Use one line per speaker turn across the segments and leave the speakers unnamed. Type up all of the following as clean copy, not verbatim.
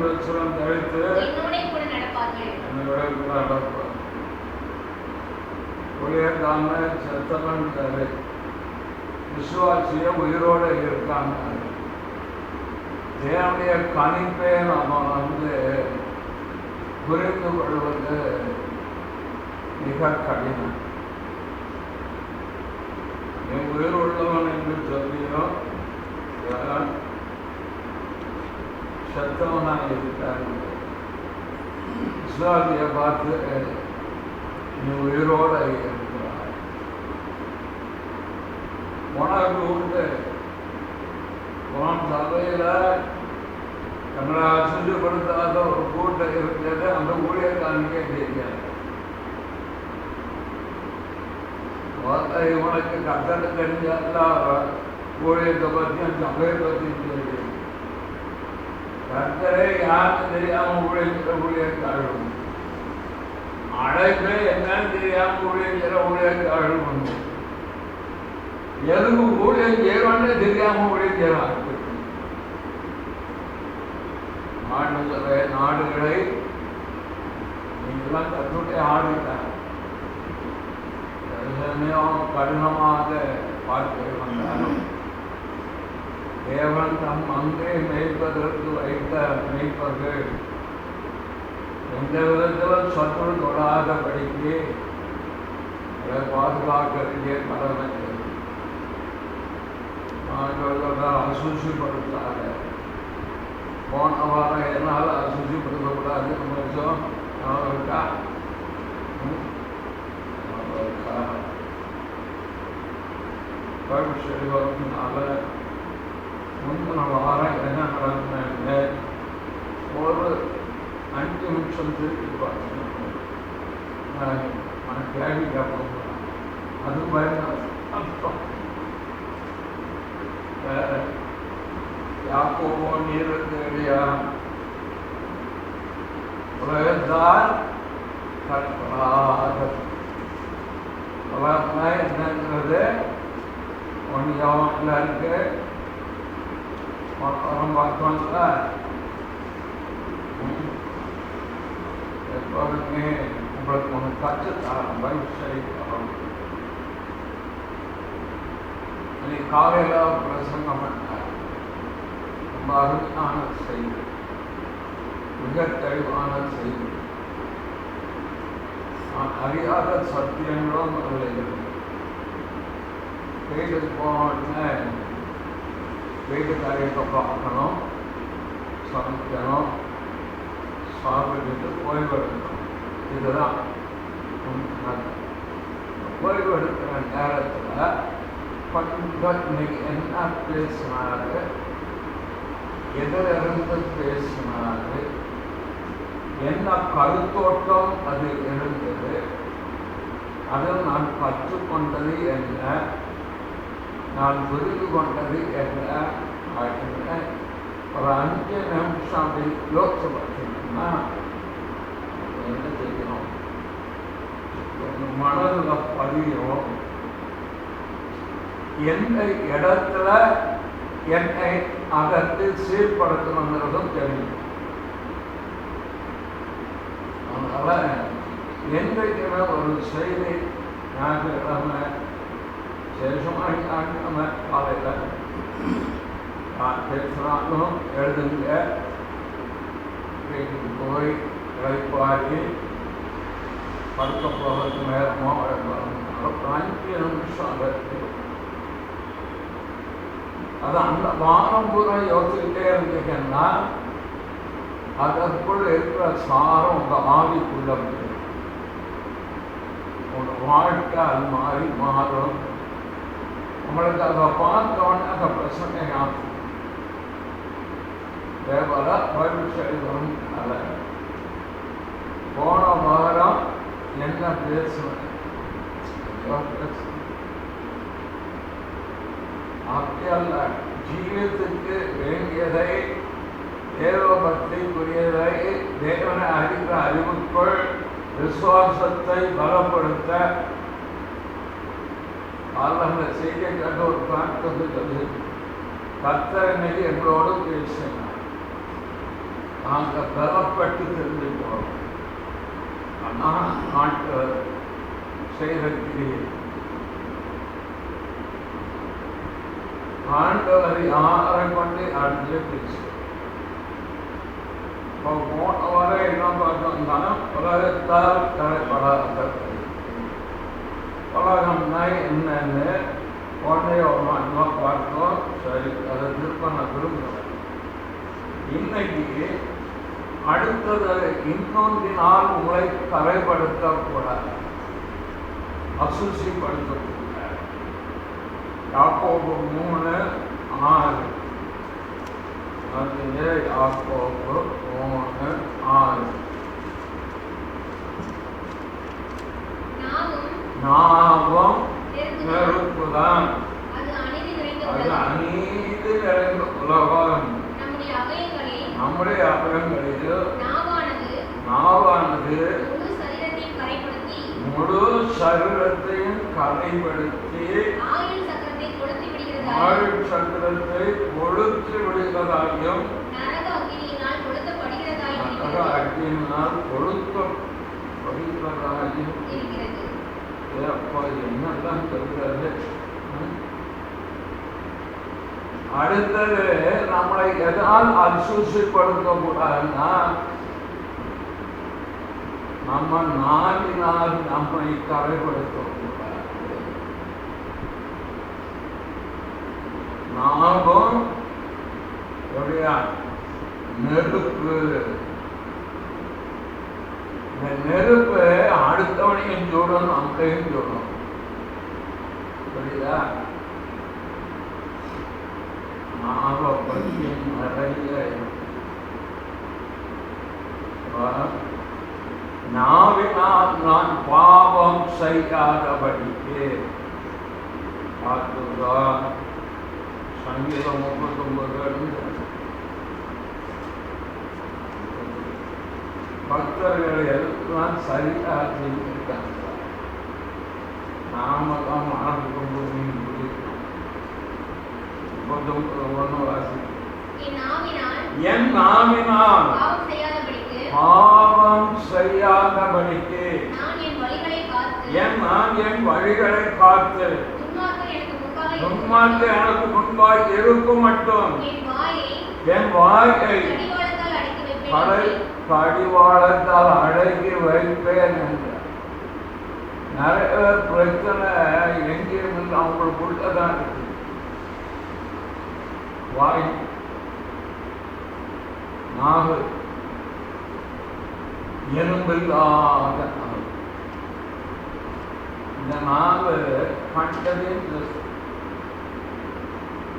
வச்சுரம் தவிர்த்து என்னோட நடப்பார் ஊழியர்காம செத்தவன்றாரு. விசுவாசிய உயிரோடு இருக்காங்க. தேவனுடைய கணிப்பை நாம் புரிந்து கொள்வது மிக கடினம். என் உயிர் உள்ளவன் என்று சொல்லியும் செத்தவனாக இருக்கார். விசுவாசியை பார்த்து நீ உயிரோடு இருக்கிறாய். உனக்கு உண்டு உன் சபையில் நம்மளை அசுத்தப்படுத்தாத ஒரு கூட்டம் இருக்கிறது. அந்த ஊழியக்காரனுக்கே தெரியாது. உனக்கு கட்டளை தெரிஞ்சா ஊழியத்தை பற்றியும் சபையை பற்றியும் தெரியும். கர்த்தரை யாருக்கும் தெரியாம ஊழியக்காரர்கள், அழைப்பே என்னன்னு தெரியாம ஊழியக்காரர்கள் உண்டு. எதுக்கு ஊழியம் செய்யறோன்னு தெரியாம ஊழியம் செய்யலாம். நாடுகளை நீங்களாம் கற்றுட்டே ஆடுகிறார். கடினமாக பார்க்க வந்தாலும் தேவன் தம் அங்கே மேய்ப்பதற்கு வைத்த மேய்ப்பர்கள் எந்த விதத்திலும் சத்துரு தொடாதபடிக்கு அதை பாதுகாக்க வேண்டிய கடமை. அசுசிப்படுத்தாத போன வாரம் என்னால் அசுசிப்படுத்தக்கூடாது. நம்ம இருக்கா செல்வதனால முந்தின வாரம் என்ன நடந்தது ஒரு 5 நிமிஷம் திருப்பி பார்த்தேன். கேள்வி கேட்போம். அது அர்த்தம் வேற. யாக்கோபோ நீரடியா உலகத்தார் கற்பனாக உலகம்னா என்னங்கிறது ஒன்றில் இருக்கு. பார்த்தோம்னா எப்போதுமே உங்களுக்கு ஒன்று கற்றுத்தாரம் பைபிள். இன்னைக்கு காலையில் பிரசங்கம் பண்ணார். ரொம்ப அருமையான செய்தி, மிக தெளிவான செய்தி. நான் அறியாத சத்தியங்களும் அதில் இருக்கு. வீட்டுக்கு போனோடனே வீட்டு காரியத்தை பார்க்கணும், சமைக்கணும், சாப்பிட்டுட்டு ஓய்வெடுக்கணும். இதுதான் ஓய்வெடுக்கிற நேரத்தில் கொஞ்சம் இன்னைக்கு என்ன பேசினாரு, எதிலிருந்து பேசினாரு, என்ன கருத்தோட்டம் அது இருந்தது, அதில் நான் கற்றுக்கொண்டது என்ன, நான் புரிந்து கொண்டது என்ன அப்படின்னு ஒரு 5 நிமிஷம் அப்படி யோசிச்சு பார்த்தீங்கன்னா என்ன செய்யணும், மனதில் பதியும். எந்த இடத்துல என்னை அதற்கு சீர்படுத்தணுங்கிறதும் தெரியும். அதனால என்றைக்குமே ஒரு செய்தி ஞாயிற்றுக்கிழமை சேஷமாக காலையில் நான் பேசினாலும் எழுதுங்க, வீட்டுக்கு போய் இழைப்பாடி படுக்க போகிறதுக்கு நேரமோ 5 நிமிஷம் அதற்கு அது அந்த வாரம் பூரா யோசிச்சுக்கிட்டே இருந்தீங்கன்னா அதற்குள் இருக்கிற சாரம் உங்கள் ஆவிக்குள்ள உங்கள் வாழ்க்கை அது மாதிரி மாறும். உங்களுக்கு அதை பார்த்தோன்னே அந்த பிரச்சனை ஆகும். தேவல பைபிள் ஸ்டடி வரும். போன வாரம் என்ன பேசுவேன் அப்படியல்ல, ஜீவியத்துக்கு வேண்டியதை தேவபக்திக்குரியதை தேவனை அறிகிற அறிவுக்குள் விசுவாசத்தை பலப்படுத்த அந்த செய்தியை கண்டு ஒரு பிரார்த்தனை சொல்லி கர்த்தர் இன்னைக்கு எங்களோடு பேசினார். நாங்கள் பெறப்பட்டு தெரிஞ்சு போகிறோம். ஆனால் நாட்டு செய்தற்கு ஆண்டவர் யாரை கொண்டு அடிச்சு பேசு. போன வரை என்ன பார்த்தோம்னா உலகத்தால் கரைப்படாத உலகம்னா என்னன்னு உடனே ஒரு நாள் பார்த்தோம். சரி, அதை திருப்ப நான் விரும்புகிறேன். இன்னைக்கு அடுத்தது இன்னொன்றினால் உங்களை கரைப்படுத்தக்கூடாது, அசுசிப்படுத்தக்கூடாது. யாக்கோபு 3:6. அது யாக்கோபு 3:6. நாவும் நெருப்புதான், அது அநீதி நிறைந்த உலகம். நம்முடைய அவயங்களில் நாவானது முழு சரீரத்தையும் கரைப்படுத்தி ஆயுள் சக்கரத்தை கொளுத்தி விடுகிறதாயும் நரக அக்கினியினால் கொளுத்தப்படுகிறதாயும் அப்பா என்னெல்லாம் சொல்கிறது. அடுத்தது நம்மளை எதால் அசுசிப்படுத்தக்கூடாதுன்னா நம்ம நாவினால் நம்மை கரைப்படுத்தக்கூடாது. நாமும் நெருப்பு. இந்த நெருப்பு அடுத்தவனையும் சொல்லணும், நம்மளையும் சொல்லணும். புரியுதா? நாவ பற்றி நிறைய நாவினால் நான் பாவம் செய்யாதபடிக்கு. பார்த்துதான் சங்கீதம் 39 பக்தர்கள் எல்லாம் சரியா செஞ்சிருக்காங்க. நாம தான் மனதுக்கு என் நாவினால் பாவம் செய்யாதபடிக்கு நான் என் வழிகளை காத்து துன்மார்க்கு எனக்கு முன்பாய் இருக்கும் மட்டும் என் வாயை கடிவாளத்தால் அடக்கி வைப்பேன் என்ற நிறைய பிரச்சனை எங்கேயும் அவங்களுக்கு உள்ளதான் இருக்கு. வாய், நாவு, எலும்பில்லாத நாவு. இந்த நாவு கண்டதே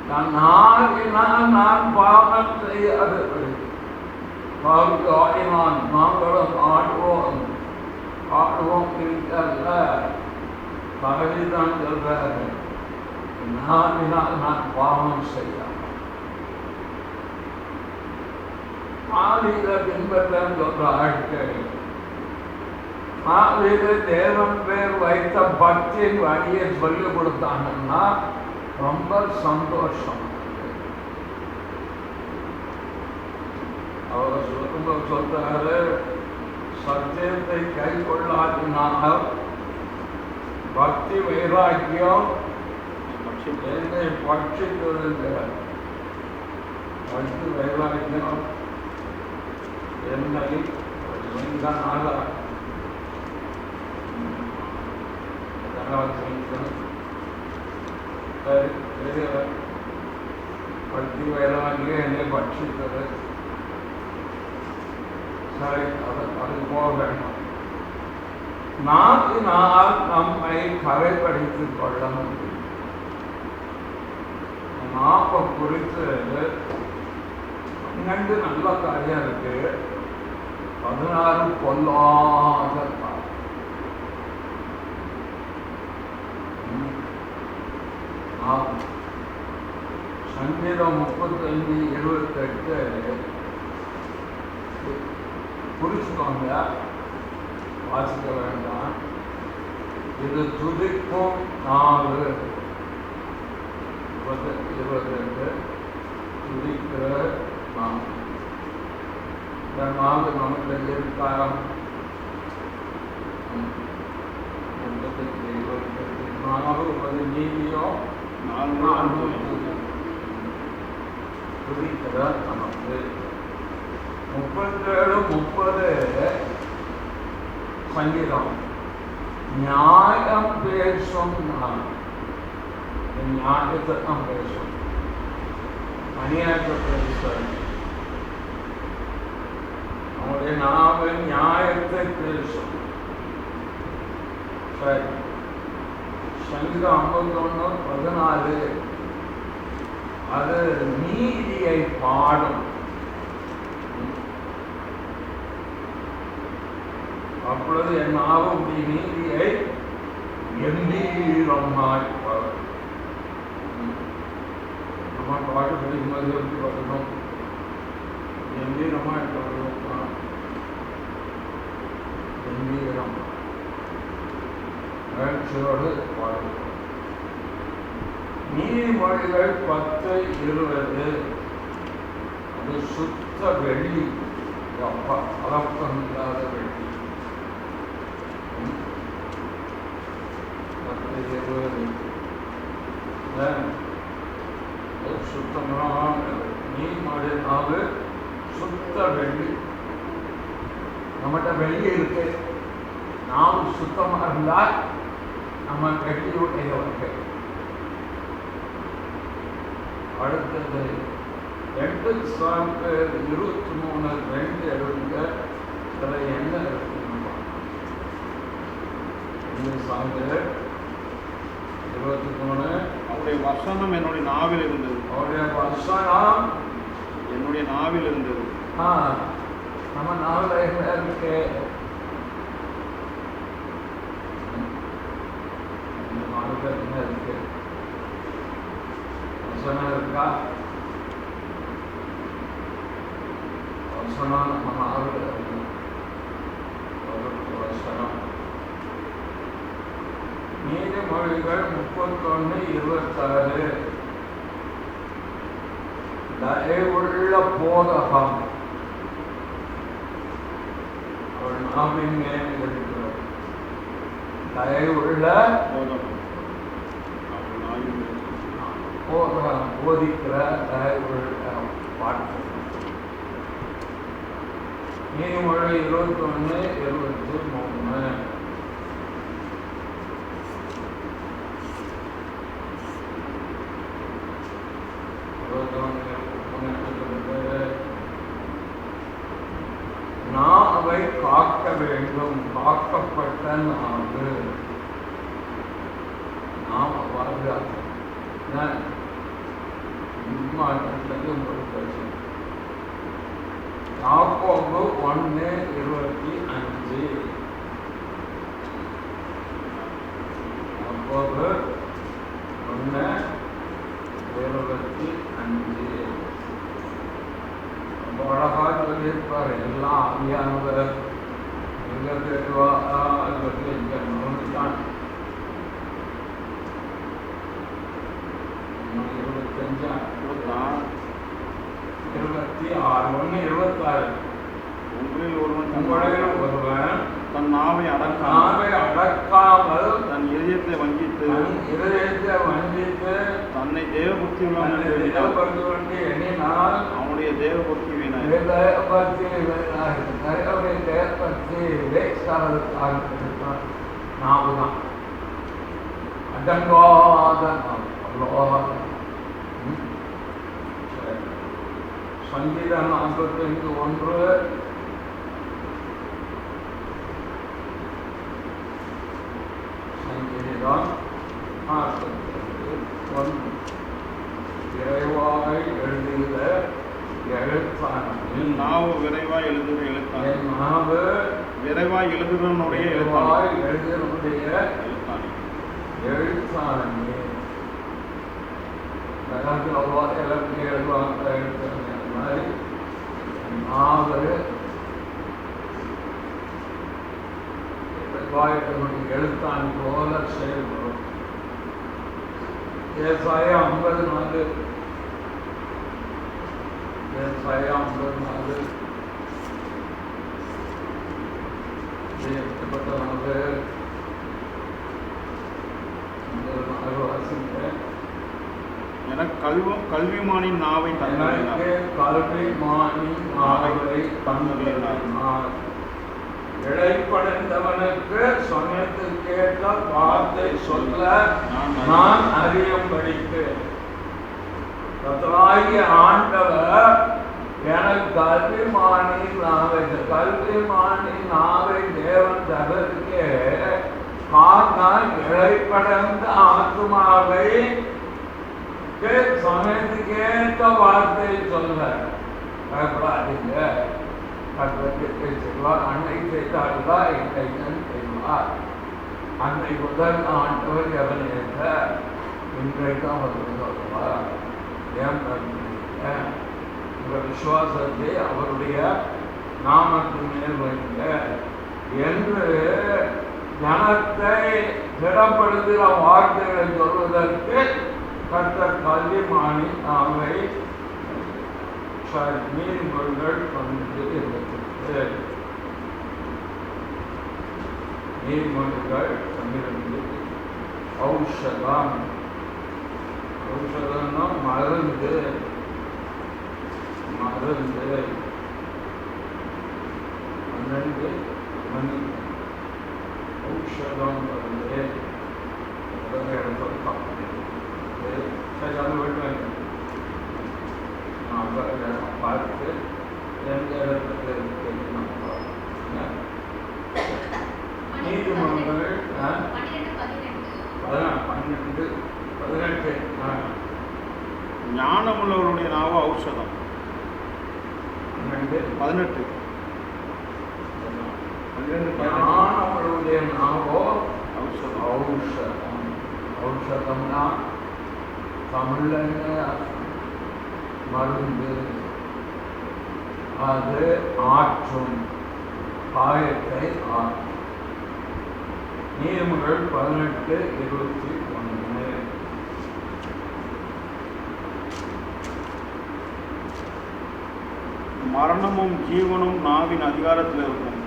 நான் பாவம் செய்யாதபடி நாங்களும் ஆடுவோம் இருக்கல்ல. பகலிதான் சொல்றாரு, நான் பாவம் செய்ய ஆவியில பின்பற்றம் சொல்ற ஆட்கள். ஆவியில தேவன் பேர் வைத்த பக்தியின் வழியை சொல்லிக் கொடுத்தாங்கன்னா ரொம்ப சந்தோஷம். அவர் சொல்றாரு, சத்தியத்தை கை கொள்ளாதினால் பக்தி வைராக்கியம் என்னை பட்சிக்கிறார். பக்தி வைராக்கியம் என்னை பக்தி வைராக்கியம் என்னை பட்சிக்கிறது. சரி, அது போக வேண்டாம். நாட்டினால் நம்மை கரைப்படுத்திக் கொள்ள முடியும். நாப்பை குறித்து 12 நல்ல காரியம் இருக்கு, 16 பொல்லாத காரியம். சங்கீதம் 35:28 குறிச்சுக்கோங்க, வாசிக்க வேண்டாம். இது துதிக்கும் நாள். 28 துதிக்கிற நாள். நாலு நமக்கு இருக்காரம் 4 நீதியோ 4 குறிக்கிறார் நமக்கு 37-30 சங்கீதம் நியாயம் பேசும் ஞானத்தை தான் பேசும் அநியாயத்தை பேசுவார் அவருடைய நாம நியாயத்தை பேசும் சரி சங்கீதம் 51-14 அது நீதியை பாடும் அப்பொழுது என் நாவும் நீதியை கம்பீரமாய் பாடும் நம்ம பாட்டு படிக்கும்போது எப்படி பாடணும் கம்பீரமாய் பாடணும் கம்பீரம் மகிழ்ச்சியோடு பாடணும் நீதிமொழிகள் 10-20 அது சுத்த வெள்ளி கலப்பம் இல்லாத வெள்ளி 10-20 சுத்தமான நீதிமொழி 4 சுத்த வெள்ளி நம்மகிட்ட வெள்ளி இருக்கு நாம் சுத்தமாக இருந்தால் நம்ம வெள்ளியுடையவர்கள் அடுத்தது 8-23-2 எழுதுங்க அதில் என்ன இருக்கு
அவருடைய வசனம் என்னுடைய நாவில் இருந்தது
அவருடைய வசனம்
என்னுடைய நாவில் இருந்தது
நம்ம நாவில் என்ன இருக்கு என்ன இருக்கு வசனம் இருக்கா வசனம் நம்ம நாவில் இருக்கு வசனம் நீதிமொழிகள் 31-26 தயவுள்ள போதகம் அவள் நாவின் மேல் இருக்கிறார் தயவுள்ள போதகம் போதிக்கிற தயவுள்ள பாட்டு நீதிமொழி 21-23 நாவை காக்க வேண்டும் காக்கப்பட்ட நாவு நாம் பாதுகாக்க யாக்கோபு 1:25 யாக்கோபு 1:25 அழகா சொல்லியிருப்பார் எல்லாம் ஆவியானவர் எங்க கேட்டுவா இங்க நோய்தான் 26
உங்களில் ஒருவன்
தன் நாவை
அடக்காமல் தன் இதயத்தை வஞ்சித்து தன்னை தேவபக்தி
எண்ணினால்
அவனுடைய தேவபக்தி வீணாய்
நாவுதான் அடங்காத சங்கீதம் 45:1 சங்கீதம் 45:1 விரைவாக எழுதுகிற எழுத்தானது
நாவு விரைவாய் எழுதுகிற எழுத்தானது
நாவு
விரைவாய் எழுதுகிறவனுடைய
எழுத்தானது எல்லாத்தையும் எழுதுவாங்க எழுத்தாங்க மாதிரி நாவு எழுத்தான் போல செயல்படும் ஏசாயா 54 ஏசாயா 54 எப்படிப்பட்டவங்க
எனக்கு கல்விமானின் நாவை
எனக்கு கல்விமானின் நாவை தந்துள்ளார். இடைப்படைந்தவனுக்கு சொன்னதுக்கேற்ற வார்த்தை சொல்ல நான் அறியும்படிக்கு கர்த்தராகிய ஆண்டவர் எனக்கு கல்விமானின் நாவை தேவன் தகவலுக்கே காரணம் இடைப்படைந்த ஆத்மாவை சமயத்துக்கேற்ற வார்த்தை சொல்ல பயப்படாதீங்க. கற்பத்தை செய்வார். அன்னை செய்தார்களா இல்லைன்னு செய்வார். அன்னை முதல் ஆண்டவர் எவன் ஏற்ற இன்றைக்கு அவர் சொல்வார். ஏன் உங்கள் விசுவாசத்தை அவருடைய நாமத்தின் மேல் வைங்க என்று ஜனத்தை திடப்படுத்துகிற வார்த்தைகளை சொல்வதற்கு கர்த்தர் கல்விமானி நாவை நீதிமொழிகள் 12:22 நீதிமொழிகள் 12 ஔஷதம். ஔஷதம்னா மருந்து. மருந்து 12 மணி ஔஷதம் வந்து இடத்துல சரி அது விட்டு பார்த்து எந்த இடத்துல நீதிமன்றங்கள் 12-18
ஞானமுள்ளவருடைய நாவோ ஔஷதம். 18
ஞானமுள்ளவருடைய நாவோ ஔஷதம். ஔஷதம்னா தமிழ்ல மருந்து. அது ஆற்றும் காயத்தை ஆற்றும். நீதிமொழிகள் 18:21
மரணமும் ஜீவனும் நாவின் அதிகாரத்தில் இருக்கும்.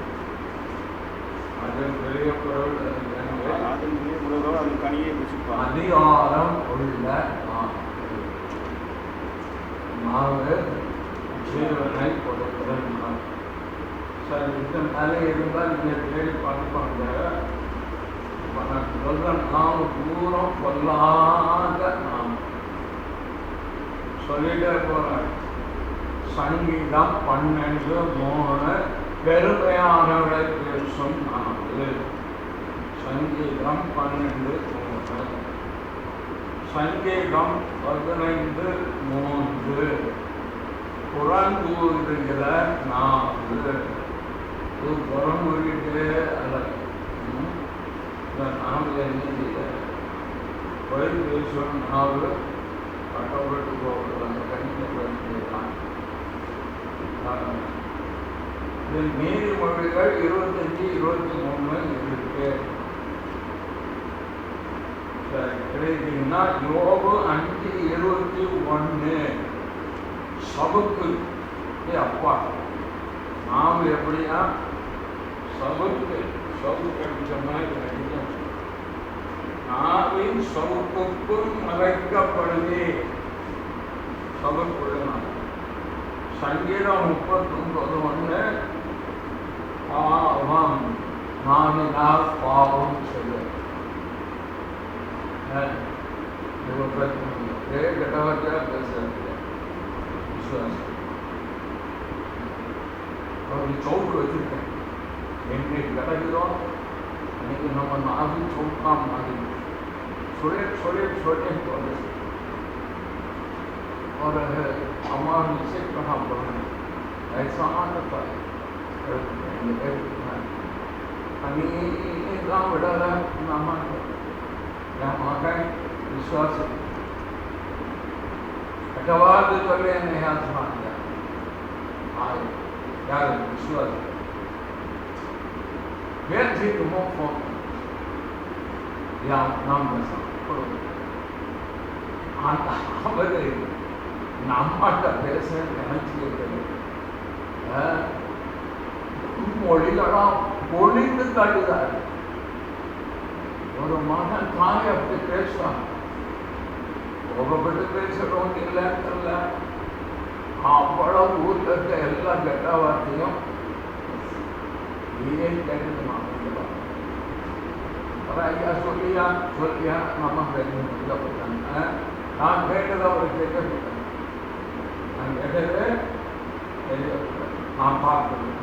அதில் பெரிய பொருள்
அது கனியை ருசிப்பார்.
அதிகாரம் உள்ள நாவு ஜீவனை கொடுக்கிற நாவு. சரி, இதுக்கு மேலே இருந்தால் நீங்கள் தேடி பார்ப்பாங்க. நாவு தூரம் கொல்லாத நாவு சொல்லிட்டே போறேன். சங்கீதம் 12:3 பெருமையானவரை பேசும் நாவு. சங்கீதம் 12:3 சங்கீதம் 15:3 புறங்கூறுகிற நாவு. புறங்கூறிட்டே அல்ல இந்த நாவு என்ன பொய் பேசும் நாவு கட்டப்பட்டு போகிறது. கணிதான் நீதிமொழிகள் 25-23 இருக்கு. கிடைத்தீங்கன்னா யோபு 5:21 சபுக்கு அப்பா நாம எப்படியா சபுக்கு அடிச்ச மாதிரி அடிக்கும். நாவின் சவுக்குக்கும் மறைக்கப்படுதே சபுக்குள்ள. சங்கீதம் 39:1 பாவம் நாவினால் பாவம் செய்ய கெட்டவற்ற பேசுறது விசுவாசம். அவருக்கு சவுக்கு வச்சிருக்கேன். என்னைக்கு கிடைக்குதோ அன்னைக்கு நம்ம நாவின் சவுக்காம மாதிரி சொல்ல போகுது. और हमारे से कहाँ पर ऐसा आता है गाँव डाला नामा विश्वास कटवाद चले नहीं यार विश्वास व्यक्ति तुमको या नाम அவரு நம்மகிட்ட பேச நினைச்சு மொழிகளெல்லாம் பொழிந்து தள்ளுகிறார். ஒரு மகன் தாய் அப்படி பேசுவான். கோபப்பட்டு பேசுறோம் இல்லைன்னு அவ்வளவு ஊர்ல இருக்க எல்லா கெட்ட வார்த்தையும் நீயே கேட்டுக்கணும். ஐயா சொல்லியா நம்ம கேட்கப்பட்டாங்க. நான் கேட்டதை அவர் கேட்கப்பட்டேன். நான் கேட்டது நான் பார்க்கணும்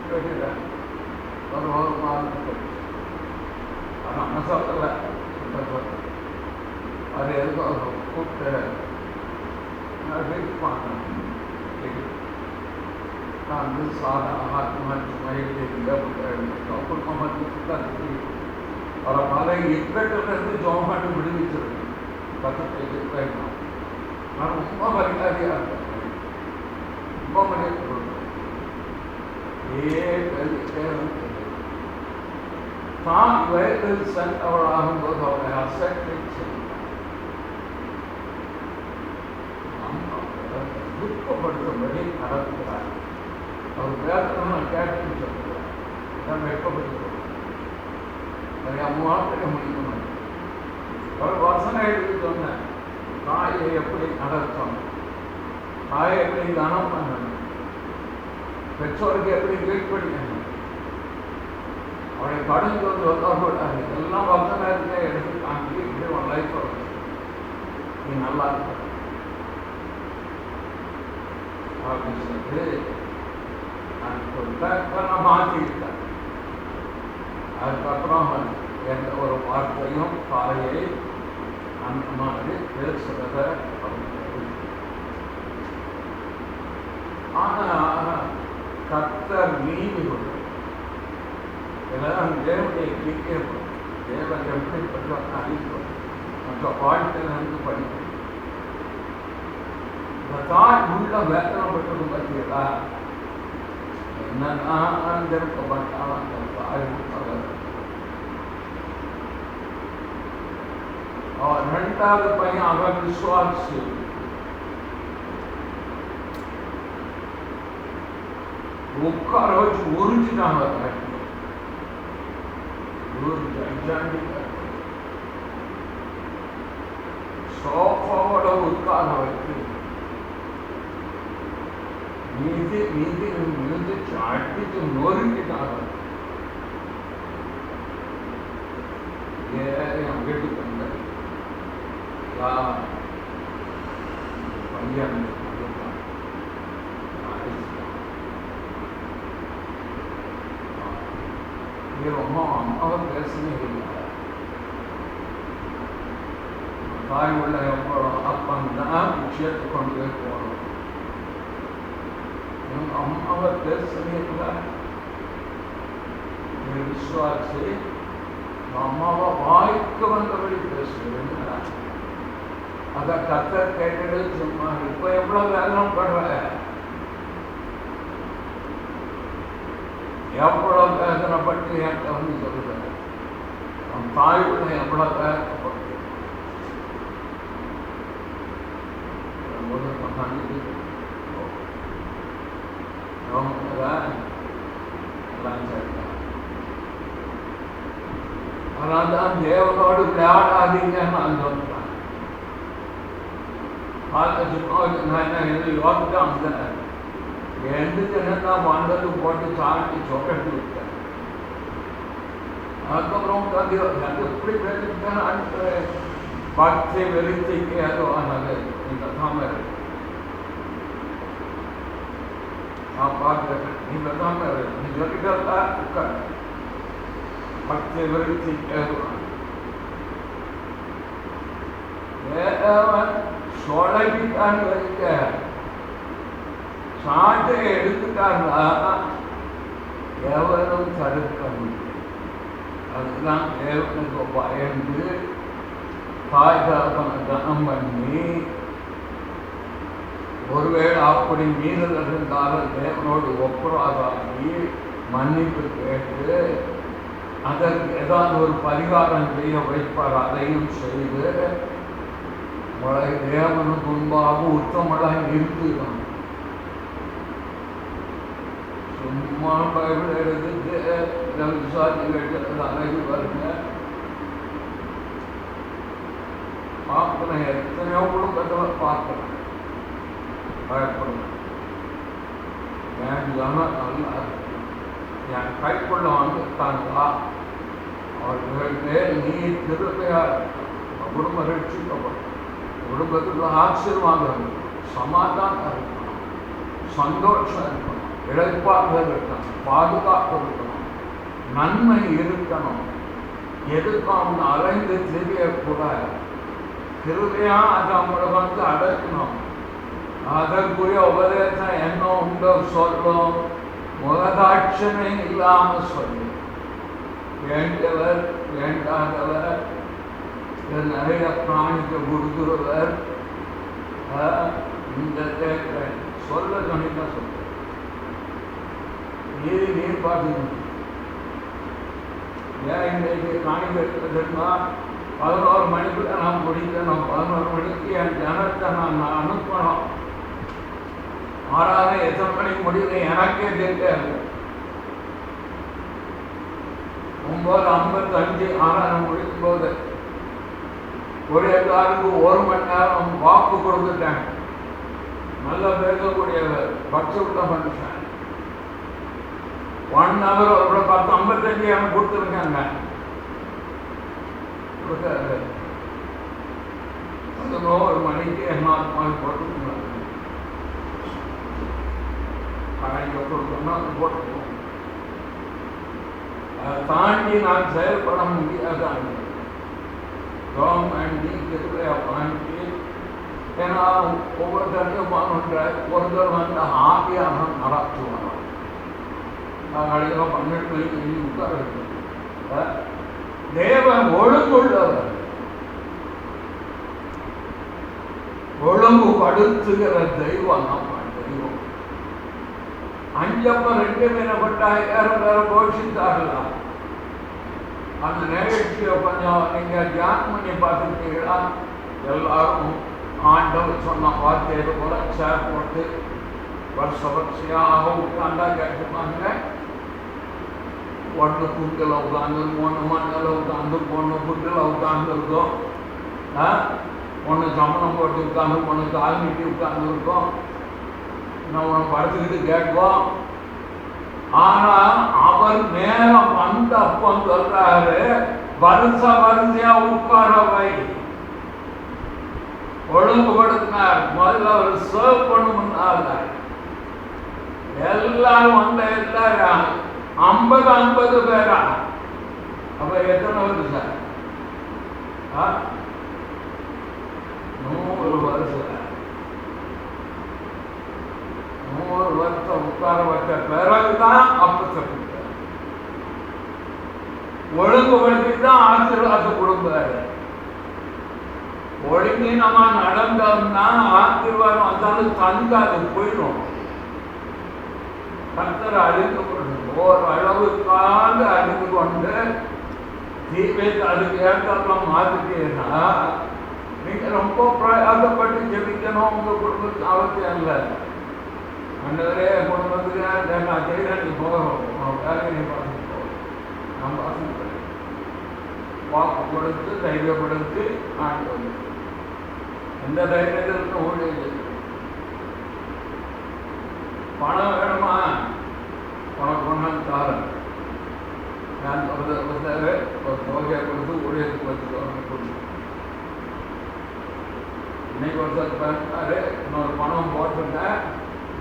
கேட்டுட்டேன். ஒரு மாதம் ஆனால் சொல்லலை. அது எதுவும் அவர் கூப்பிட்டு நான் வந்து அவரை பல இக்கட்டிலிருந்து ஜோமாட்டு விடுவிச்சிருக்கு. பக்கத்தை நான் ரொம்ப மரியாதையாக இருக்கேன். ரொம்ப மரியாதை தான் வயதில் சென்றவளாகும்போது அவரை அசட்டை துக்கப்படுத்தும்படி நடத்துகிறார். அவர் பேசணும் கேட்டுன்னு சொல்லுகிறார். நான் வெட்கப்பட்டு நிறைய வார்த்தையை முடிக்கணும். ஒரு வசனம் எழுதி சொன்னேன். தாயை எப்படி நடத்தணும், தாயை எப்படி கனம் பண்ணணும், பெற்றோருக்கு எப்படி கீழ்ப்படிக்கணும், அவளை கடந்து வந்து வந்தால் எல்லாம் வசனம் இருக்க எடுத்து காண்பி இப்படி உன் லைஃப் நீ நல்லா இருக்க அப்படின்னு சொல்லிட்டு நான் சொல்லிட்டேன். நான் மாற்றிக்கிட்டேன். அதுக்கப்புறம் எந்த ஒரு வார்த்தையும் தாயை அந்த மாதிரி பேசுறத ஆனால் கர்த்தர் நீதி கொண்டு இதெல்லாம் தேவனுடைய கிரிக்கெட் தேவன் எப்படிப்பட்ட அறிவிப்போம் மற்ற வாழ்க்கையிலிருந்து படிக்கும். இந்த தாய் உள்ள வேதனைப்பட்டது பார்த்தீங்களா? என்னன்னா அங்கிருக்கப்பட்டாலும் அந்த தாய் அவன் ரெண்டாவது பையன் அவன் விசுவாசி. உட்கார வச்சு உறிஞ்சிட்டாங்க. சோஃபாவோட உட்கார வச்சு மீதி மீதி மிதிச்சு அடிச்சு நொறுக்கிட்டாங்க. என் வீட்டுக்கு வந்த பையன் ரொம்ப அம்மாவை பேசவே இல்லை. தாய் உள்ள எவ்வளோ அப்பந்தான் விஷயத்தை கொண்டு போய் போகணும். அம்மாவை பேசவே இல்லை. விசுவாசி அம்மாவை வாய்க்கு வந்தபடி பேசுகிறேன். அதை கர்த்தர் கேட்டுட்டு சும்மா இப்போ எவ்வளோ வேதனை படுற, எவ்வளோ வேதனைப்பட்டு என்கிட்ட வந்து சொல்லுறேன். அவன் தாய் உள்ள எவ்வளோ வேதனைப்பட்டு அதனால்தான் தேவனோடு விளையாடாதீங்கன்னு நான் சொல்றேன். யோகத்தை அந்த எந்த ஜனத்தா வந்தது போட்டு சாட்டி சொக்கட்டு விட்டேன். அதுக்கப்புறம் எப்படி பேசிட்டேன் அடுத்த பக்தி வெளிச்சைக்கு அது ஆனது இந்த தாமரை நான் பார்க்கிறேன். இந்த தாமரை நீ சொல்லிட்டா உட்கார் பக்தி வெளிச்சைக்கு சொலகிட்டான் வைக்க சாட்டை எடுத்துட்டாங்கன்னா எவரும் தடுக்க முடியும். அதுதான் தேவனுக்கு பயந்து தாய் தகப்பனை கனம் பண்ணி ஒருவேளை அப்படி மீறல் இருந்தாலும் தேவனோடு ஒப்புராதாகி மன்னிப்பு கேட்டு அதற்கு ஏதாவது ஒரு பரிகாரம் செய்ய வைப்பார். அதையும் செய்து மழை தேவனுக்கு முன்பாக உத்தமளாய் நிறுத்துகிறோம். சும்மா பைபிள் எடுத்துட்டு விசுவாசிகள் அழகு பாருங்க. பார்க்கிறேன், எத்தனையோ குடும்பத்தில் பார்க்கிறேன். பயப்படுங்க, என் ஜனம் நல்லா என் கைக்குள்ள வந்துட்டாங்களா அவர்களுக்கு நீ திருப்பையா குடும்பம் ரட்சிக்கப்படும். குடும்பத்துக்குள்ள ஆசீர்வாதம் இருக்கணும், சமாதானம் இருக்கணும், சந்தோஷம் இருக்கணும், இழைப்பாற்றல் இருக்கணும், பாதுகாப்பு இருக்கணும், நன்மை இருக்கணும். எதுக்கும் அவங்க அலைந்து தெரியக்கூடாது. கிருபையா அதை அவங்களை வந்து அடக்கணும். அதற்குரிய உபதேசம் என்ன உண்டோ சொல்லும், முகதாட்சமே இல்லாமல் சொல்லு. வேண்டவர் வேண்டாதவர், நிறைய பிராணிக்கு கொடுக்கிறவர், இந்த சொல்ல சொன்னா சொல்ல நீர் பார்த்துக்கணும். ஏன் இன்னைக்கு காணிக்க எடுத்துன்னா 11 மணிக்குள்ள நான் முடிக்கணும், 11 மணிக்கு என் ஜனத்தை நான் அனுப்பணும். ஆறாவது எத்தனை மணிக்கு முடியுது எனக்கே தெரியாது. 9:55 6 முடிக்கும் போது ஒரு எல்லாருக்கு 1 மணி நேரம் வாக்கு கொடுத்துட்டேன். நல்லா பேசக்கூடியவர், பட்ச விட்ட மனுஷன். 1 hour ஒரு 10:55 எனக்கு கொடுத்துருக்காங்க. கொடுத்தாரு 11 மணிக்கு என்ன போட்டுருக்காங்க. கணக்கு கொடுத்தோம்னா போட்டுருக்கோம். அதை தாண்டி நான் செயல்பட முடியாதாங்க. கவர்மெண்ட் திருவிழா வாங்கி, ஏன்னா ஒவ்வொருத்தரையும் பண்ணுற ஒருத்தர் வந்து ஆவியாக நடத்துவாங்க. நாளைக்கு 12 மணிக்கு உட்கார இருக்கு. தேவன் ஒழுங்குள்ளவர், ஒழுங்குபடுத்துகிற தெய்வம் நம்ம தெய்வம். 5 அப்பம் 2 மீனப்பட்ட போஷித்தார்களா? அந்த நிகழ்ச்சியை கொஞ்சம் நீங்க தியானம் பண்ணி பார்த்துருக்கீங்களா? எல்லாரும் ஆண்டவர் சொன்ன வார்த்தையை போல சேர் போட்டு வருஷமாக உட்கார்ந்தா கேட்டுப்பாங்க. 1 குண்டில் உட்காந்து, 1 மண்ணில் உட்காந்து, 1 குண்டில் உட்காந்துருக்கோம். 1 சமணம் போட்டு உட்காந்து, 1 கால் நீட்டி உட்காந்துருக்கோம். நம்ம படுத்துக்கிட்டு கேட்போம். ஆனா அவர் நேரம் வந்த அப்போ சொல்றாரு, வரிசையா உட்காரவை ஒழுங்குபடுத்தினார். முதல்ல அவர் சர்வ் பண்ணுனால எல்லாரும் வந்த எல்லாரும் 50 பேரா? அப்ப எத்தனை வருது சார்? 100 வருஷம். 100 வருஷம் உட்கார வச்ச பிறகுதான் அப்பத்தை கொடுத்தார். ஒழுங்குபடுத்தி தான் ஆசீர்வாதம் கொடுப்பாரு. ஒழுங்கி நம்ம நடந்தோம்னா ஆசீர்வாதம் வந்தாலும் தங்காது, போயிடும். கர்த்தர் அறிந்து கொண்டு ஓரளவுக்காக அறிந்து கொண்டு தீவை அதுக்கு ஏற்றம் மாத்திட்டீங்கன்னா நீங்க ரொம்ப பிரயாசப்பட்டு ஜெபிக்கணும். உங்க குடும்பத்துக்கு அவசியம் இல்லை. அண்டவரே குடும்பத்துக்கு நான் செய்கிறேன், போகிறோம், வேலையை பார்த்து போகிறோம். நம்ம வாக்கு கொடுத்து தைரியப்படுத்தி ஆண்டு வந்து எந்த தைரியத்திற்கு ஊழியர் பணம் வேணுமா? பணம் கொண்டாந்து தாரேன். நான் ஒரு தொகையை கொடுத்து ஊழியத்துக்கு வச்சுக்கோங்க. இன்னைக்கு ஒருத்தர் பேசினாரு, இன்னொரு பணம் போட்டுட்டேன்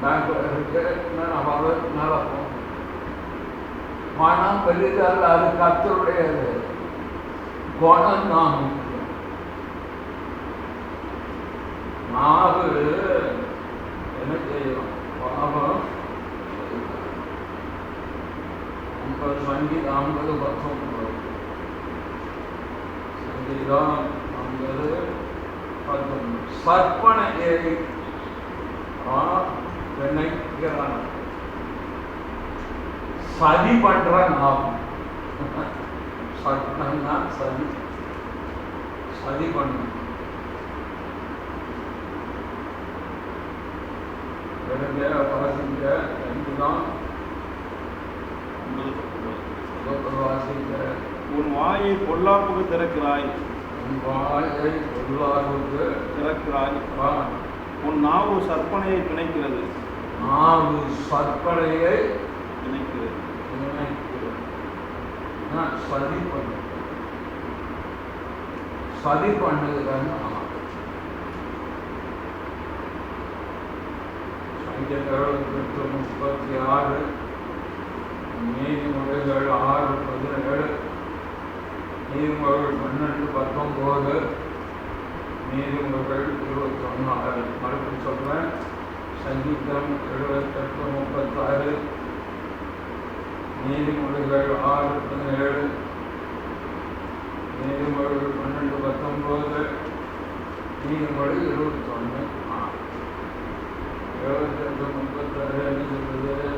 பேங்க்ல இருக்கு, நான் நல்லா போகணும். பணம் பெரிதல்ல, அது கர்த்தருடையது. குணம் தான் முக்கியம். நாவு என்ன செய்யும்? பாவம். சங்கீதம் 50 வருஷம் சங்கீதம் 50 சற்பனை ஏறி நினைக்கிறான். சதி பண்ற நாம் சற்பனா சதி சதி பண்ண வாசிக்க தான் வாசிக்க.
உன் வாயை பொல்லாப்புக்கு திறக்கிறாய்.
உன் வாயை பொல்லாப்புக்கு
திறக்கிறாய். உன் நாவு சற்பனையை பிணைக்கிறது.
நாவு சற்பனையை
பிணைக்கிறது.
சதி பண்ணு, சதி பண்ணுகிறன்னு சங்கீதங்கள் 36, நீதிமொழிகள் 6:17, நீதிமொழிகள் 12:19, நீதிமொழிகள் 21. மறுபடியும் சொல்றேன். சங்கீதம் 78:36, நீதிமொழிகள் 6:17, நீதிமொழிகள் 12:19, நீதிமொழி 21. 78:36 என்ன சொல்றது?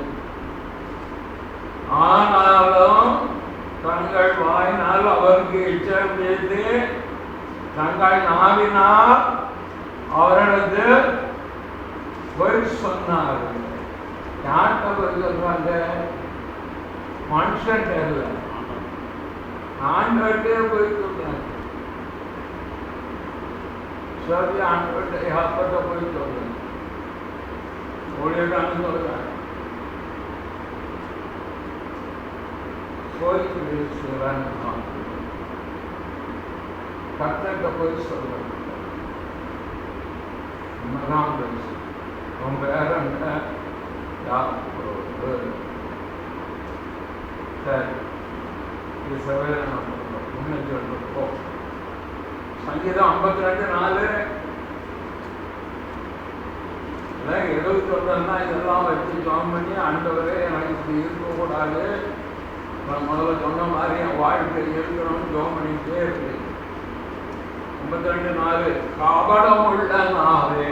ஆனாலும் தங்கள் வாயினால் அவருக்கு இச்சம் செய்து தங்கள் நாவினால் அவரது பொய் சொன்னார்கள். யார்கிட்ட பொய் சொல்றாங்க? மனுஷன் தெரியல, ஆண்டவர்கிட்டே போய் சொல்றாங்க. சரி, ஆண்டவர்கிட்ட யாப்பட்ட போய் சொல்றாங்க, ஊழியர்கான்னு சொல்றாங்க. போய் சொல்றாங்க, கர்த்தர்கிட்ட போய் சொல்றாங்க. உண்மைதான் பேசு. உன் பேரண்ட சரி, இது சபையில நான் முன்னேற்றி வந்திருக்கோம். சங்கீதம் 52:4 எதுக்கு சொல்றேன்னா, இதெல்லாம் வச்சு ஜாம் பண்ணி ஆண்டவரே எனக்கு இப்படி இருக்கக்கூடாது, நான் முதல்ல சொன்ன மாதிரி என் வாழ்க்கை இருக்கணும்னு ஜாம் பண்ணிக்கிட்டே இருக்கு. 52:4 கபடம் உள்ள நாவே.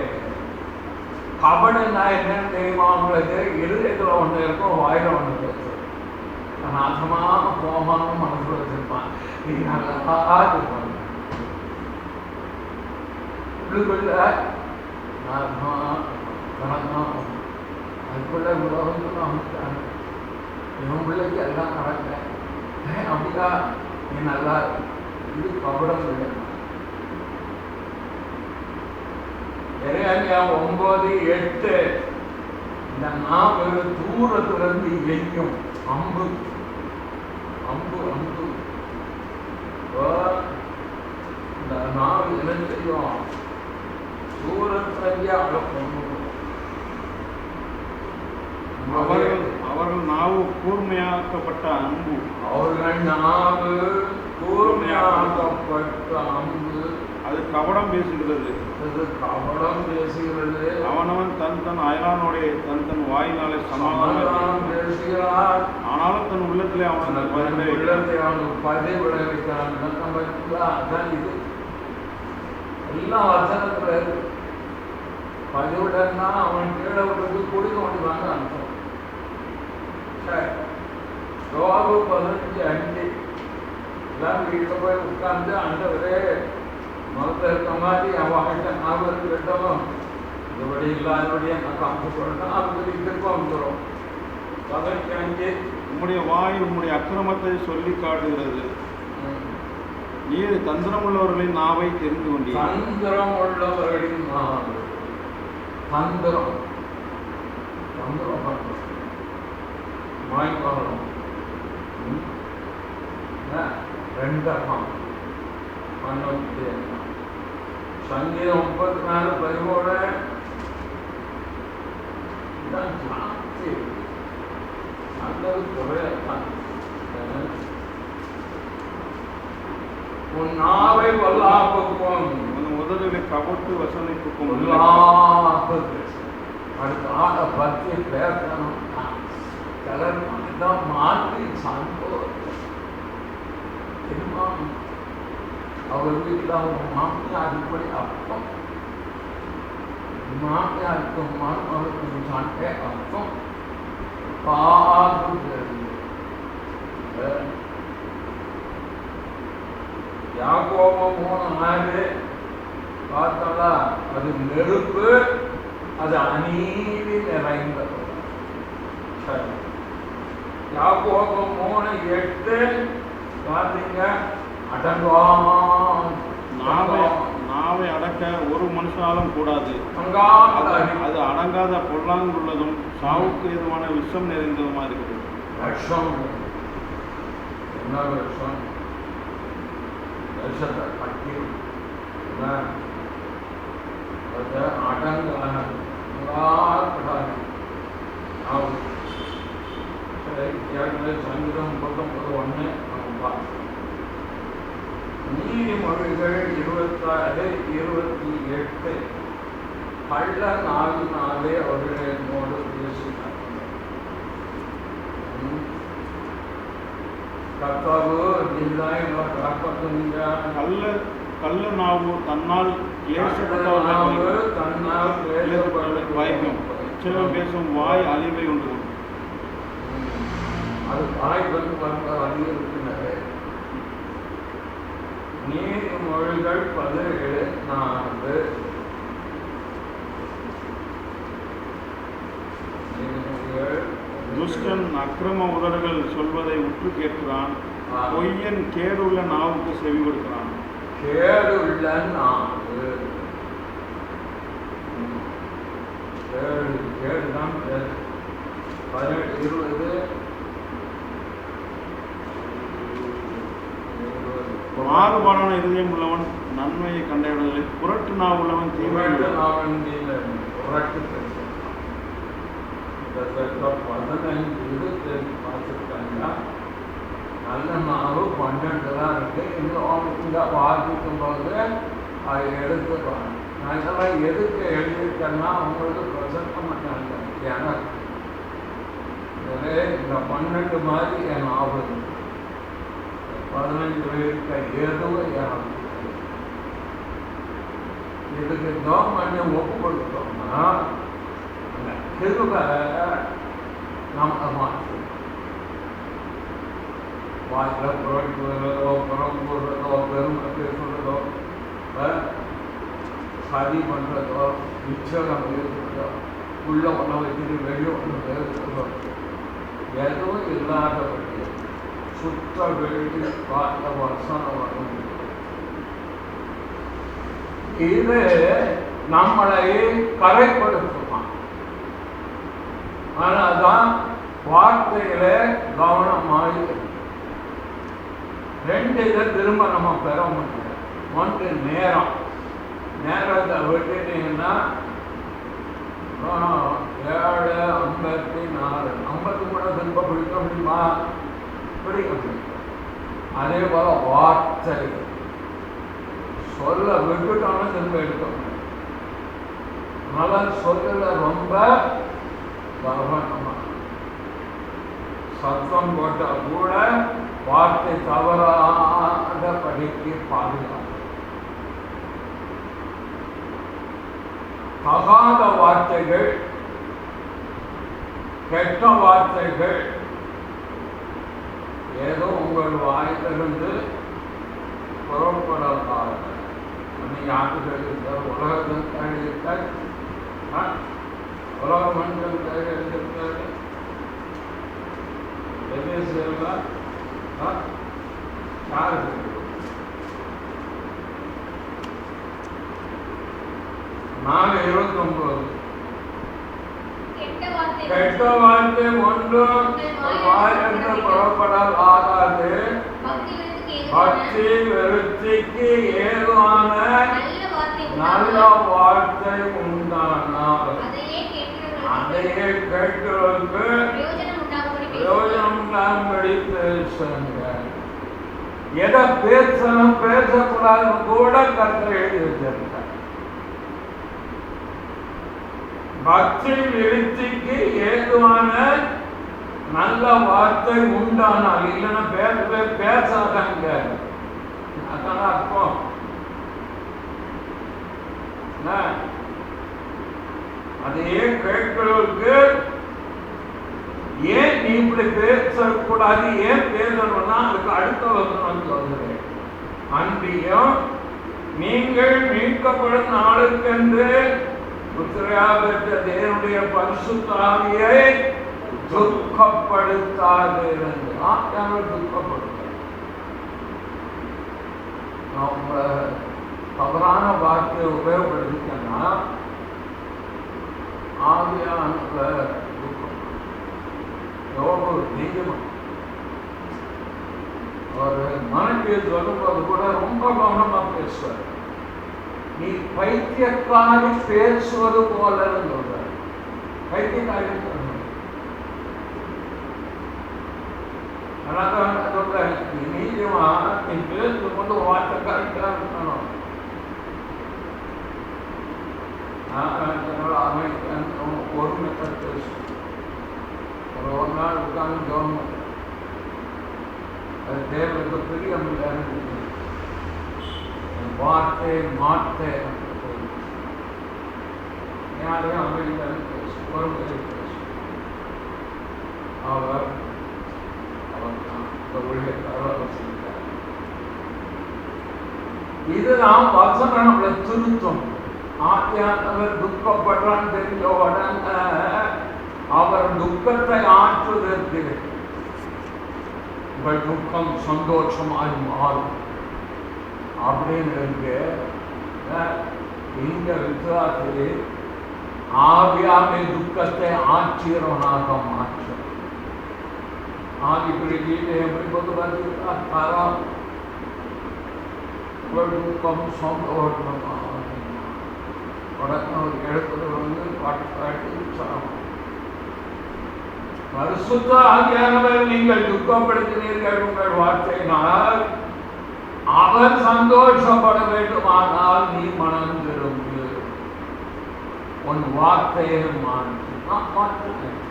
கபடம்னா என்னன்னு தெரியுமா உங்களுக்கு? இருதயத்தில் ஒன்று இருக்கும், வாயில ஒன்று இருக்கும். நாசமாக போகாம மனசு வச்சிருப்பான். இது நல்லா இருப்பாங்க உள்ளுக்குள்ள அதுக்குள்ள உலகத்துல அமைச்சாங்க. இவன் பிள்ளைக்கு எல்லாம் நடக்க அப்படியா? நீ நல்லா இது கபடம் இல்லை. எரேமியா 9:8 இந்த நாவு தூரத்திலிருந்து எய்யும் அம்பு, அம்பு அம்பு. இந்த நாவு என்ன செய்யும்? தூரத்திலேயே அழப்போம்.
அவர்கள் நாவு கூர்மையாக்கப்பட்ட அம்பு.
அவர்கள் நாவு கூர்மையாக்கப்பட்ட அம்பு. அது
கபடம் பேசுகிறது.
கபடம் பேசுகிறது.
அவனவன் தன் அயலானோட தன் வாயினாலே சமாதானம்
பேசுகிறான்.
ஆனாலும் தன் உள்ளத்திலே அவனுக்கு
பதிவு விளைவிக்கிறான். அதான் இது எல்லாம் வசனத்துல பதிவுடன்னா அவன் கீழே விட்டு குடிக்க வேண்டியதாங்க அர்த்தம். சரி, யோபு 15:5 எல்லாம் வீட்டில் போய் உட்கார்ந்து ஆண்டவரே மரத்தில் இருக்க மாதிரி என் வாழ்க்கை நாவல் இருக்கட்டும், இதுபடி இல்லாதபடியே நான் காமிச்சு சொல்லணும். அது திரும்ப வந்துடும். 15
உம்முடைய வாய் உம்முடைய அக்கிரமத்தை சொல்லி காட்டுகிறது. நீர் தந்திரம் உள்ளவர்களின் நாவை தெரிந்து கொண்டீர்.
தந்திரம் உள்ளவர்களின் நாவு. தந்திரம் தந்திரம் பண்ணுறோம், மாய்ப்பாளம் 2 பண்ண. சங்கீதம் 34:13 ஜாஸ்தி நல்லது குறையத்தான். உன் நாவை வல்லாப்புக்கும்
முதலில் கபட்டு வசனிப்புக்கும்
அடுத்த ஆளை பற்றி பேசணும். சிலர் தான் மாற்றி சந்தோஷம். அவர் வீட்டில் அவங்க மாமியார் இப்படி அர்த்தம், மாமியாருக்கு மருமகளுக்கு சண்டை அர்த்தம் பார்த்து யாக்கோபு 3:6 பார்த்தா அது நெருப்பு, அது அநீதி நிறைந்தது. சரி, யாக்கோபு 3:8 பார்த்தீங்க அடங்குவான்
நாவை அடக்க ஒரு மனுஷனாலும் கூடாது. அது அடங்காத பொல்லாங்குள்ளதும் சாவுக்கு ஏதுவான விஷம் நிறைந்ததுமா இருக்குது.
விஷம் என்ன விஷம்? விஷத்தை கட்டி அது அடங்கான சங்கீதம் 39:1 நீதிமொழிகள் 26:28 கள்ள நாவினாலே அவர்கள் என்னோடு பேசினார். கர்த்தாவு நீதான் என்னோட காப்பாற்றுங்க.
கள்ள நாவு தன்னால் வாய்க்கும். சிலம் பேசும் வாய் அழிவை உண்டு.
அது வாய் வந்து அதிகம் இருக்கிறது. நீதிமொழிகள் 17:4
துஷ்டன் அக்கிரம உதடுகள் சொல்வதை உற்று கேட்கிறான். பொய்யன் கேடுள்ள நாவுக்கு செவி கொடுக்கிறான்.
கேடுள்ள நாவு கேடுதான். 18:20
மாறுபாடான இருதயம் உள்ளவன் நன்மையை கண்டவிடவில்லை. புரட்டு நாவு உள்ளவன் தீமை.
15:20 பார்த்துருக்காங்க. நல்ல நாவு 12 தான் இருக்கு. இந்த வாசிக்கும் போது அதை எடுத்துப்பாங்க. நான் இதெல்லாம் எதுக்கு எழுதியிருக்கேன்னா உங்களுக்கு பிரசன்ட் பண்ணாங்க. ஏன்னா இந்த 12 மாதிரி என் நாவு 15 இருக்க எதுவும் எனக்கு இதுக்கு கவர்மெண்ட் ஒப்பு கொடுத்தோம்னா அந்த கிருபை நம்ம மாற்றோம். வாயில் புறப்படுறதோ புறம் போடுறதோ பெருமை பேசுறதோ சதி பண்ணுறதோ நிச்சயம் இருக்கிறதோ உள்ள ஒன்று வச்சுட்டு வெளியே ஒன்று பேசுறதோ எதுவும் இல்லாதபடி சுத்த வெளி பார்த்த வசனம் வரும். இது நம்மளை கரைப்படுத்துமா. ஆனால்தான் வார்த்தையில கவனமாக 2 இதை திரும்ப நம்ம பெற முடியும். ஒன்று நேரத்தை விட்டுட்டீங்கன்னா 7:54 50 கூட திரும்ப பிடிக்க முடியுமா? பிடிக்க முடியும். அதே போல வார்த்தை சொல்ல விட்டுட்டோம்னா திரும்ப எடுக்க முடியும். அதனால சொல்ல ரொம்ப கவனமா சத்தம் போட்டால் கூட வார்த்தை தவறாத படிக்கு பாதுகாப்பு. தகாத வார்த்தைகள் கெட்ட வார்த்தைகள் ஏதோ உங்கள் வாயிலிருந்து புறப்படாத யாருகள் இருக்கார், உலகத்தின் தேடி இருக்கார், உலக மனிதன் தேடி இருக்காரு. யாரு 4:29 கெட்ட வார்த்தை ஒன்றும் வாயிலிருந்து புறப்படால் ஆகாது. பக்தி விருத்திக்கு ஏதுவான நல்ல வார்த்தை உண்டானால் அதையே கேட்கிறவர்களுக்கு பிரயோஜனம் உண்டாகும்படி பேசுங்க. எதை பேசணும் பேசக்கூடாது கூட கர்த்தர் எழுதி வச்சிருக்கார். பக்தி விருத்திக்கு ஏதுவான நல்ல வார்த்தை உண்டானால், இல்லைன்னா பேசாதாங்க. அதான் அர்த்தம். அதையே கேட்கிறவர்களுக்கு ஏன் நீ இப்படி பேசக்கூடாது, ஏன் பேசணும்னா அதுக்கு அடுத்த வசனம் சொல்கிறேன். அன்றியும் நீங்கள் மீட்கப்படும் நாளுக்கென்று புத்திரையாக பெற்ற தேவனுடைய பரிசுத்த ஆவியை துக்கப்படுத்தாது. துக்கப்படுத்த நம்ம தவறான வார்த்தையை உபயோகப்படுத்திக்கன்னா ஆவியானவர் துக்கம். யோபு நீதிமன் அவர் மனைவியை சொல்லும்போது கூட ரொம்ப கவனமா பேசுவார். நீ பைத்தியக்காரி பேசுவது போலன்னு சொல்றார். பைத்தியக்காரி சொல்ற நீதிமா நீ பேசுறது கொண்டு வார்த்தை கரெக்டா இருக்கணும். பொறுமையாக பேசும். ஒரு நாள் உட்கார்ந்து கவர்மெண்ட் அது தேவனுக்கு பிரியம் இல்லைன்னு வார்த்தை மாற்ற யாரையும் அமைதியாக பேசும், பொறுமையாக பேசும். அவர் இந்த ஊழியக்காரர் செய்தார். இதுதான் வசனம் நம்மளை திருத்தும். ஆவியானவர் துக்கப்படுறான்னு தெரிஞ்ச உடனே அவர் துக்கத்தை ஆற்றுவதற்கு உங்கள் துக்கம் சந்தோஷமாய் மாறும் அப்படின்னு இந்த விசுவாசி ஆவியாமை துக்கத்தை ஆட்சியரவனாக மாற்றும். ஆவிக்குரிய கீழே எப்படி பொதுவாக தரம் உங்கள் துக்கம் சந்தோஷமாக ஒரு எழுத்துல பாட்டு பாட்டி உற்சாகம். பரிசுத்த ஆவியானவர் நீங்கள் துக்கப்படுத்தினீர்கள் உங்கள் வார்த்தையினால், அவர் சந்தோஷப்பட வேண்டுமானால் நீ மனம் திரும்பு, உன் வார்த்தையை மாற்றி. நான் மாற்றுறேன்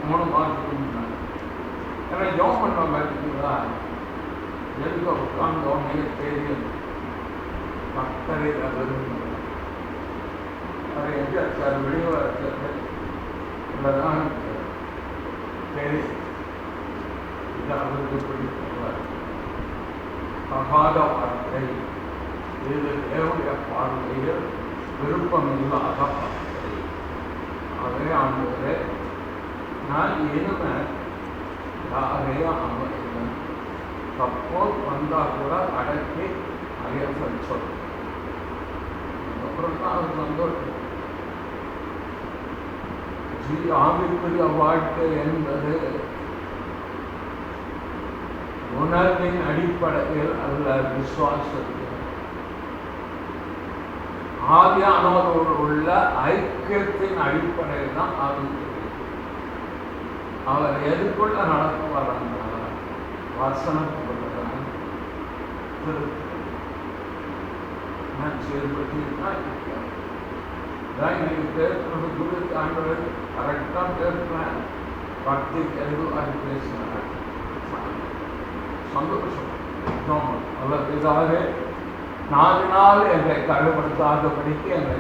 3 மாதத்துக்கு முன்னாடி ஏன்னா ஜோம் பண்ண பார்த்தீங்களா, எதுக்க உட்கார்ந்தோன்னே தெரியும் பக்தரை விரும்புகிறேன். அதை எங்கே வெளியே உள்ளதான் தெரியும். இது அவருக்கு பிடிப்பார். அகாத வார்த்தை, இது தேவனுடைய பார்வையில் விருப்பம் இல்லாத வார்த்தை. அதே ஆண்டு நான் இனிமே யாரையும் அமைக்கிறேன். சப்போஸ் வந்தால் கூட அடக்கி அறியப்பன் சொல்றேன். அப்புறம் தான் அது சந்தோஷம். ஆவிக்குரிய வாழ்க்கை என்பது உணர்வின் அடிப்படையில் அல்ல, விசுவாசத்தில் ஆவியானவரோடு உள்ள ஐக்கியத்தின் அடிப்படையில் தான் ஆவிக்குரிய. அவர் எதுக்குள்ள நடத்துவார்? வசனத்துக்குள்ளதான் நான் செயல்படுத்திதான் பேசுறது குரு ஆண்டவர் கரெக்டாக பேசுறேன். பக்தி தெளிவு அது பேசுகிறேன். சந்தோஷம். நல்ல இதாக 4 நாள் என்னை கழுப்படுத்தாதபடிக்கு என்னை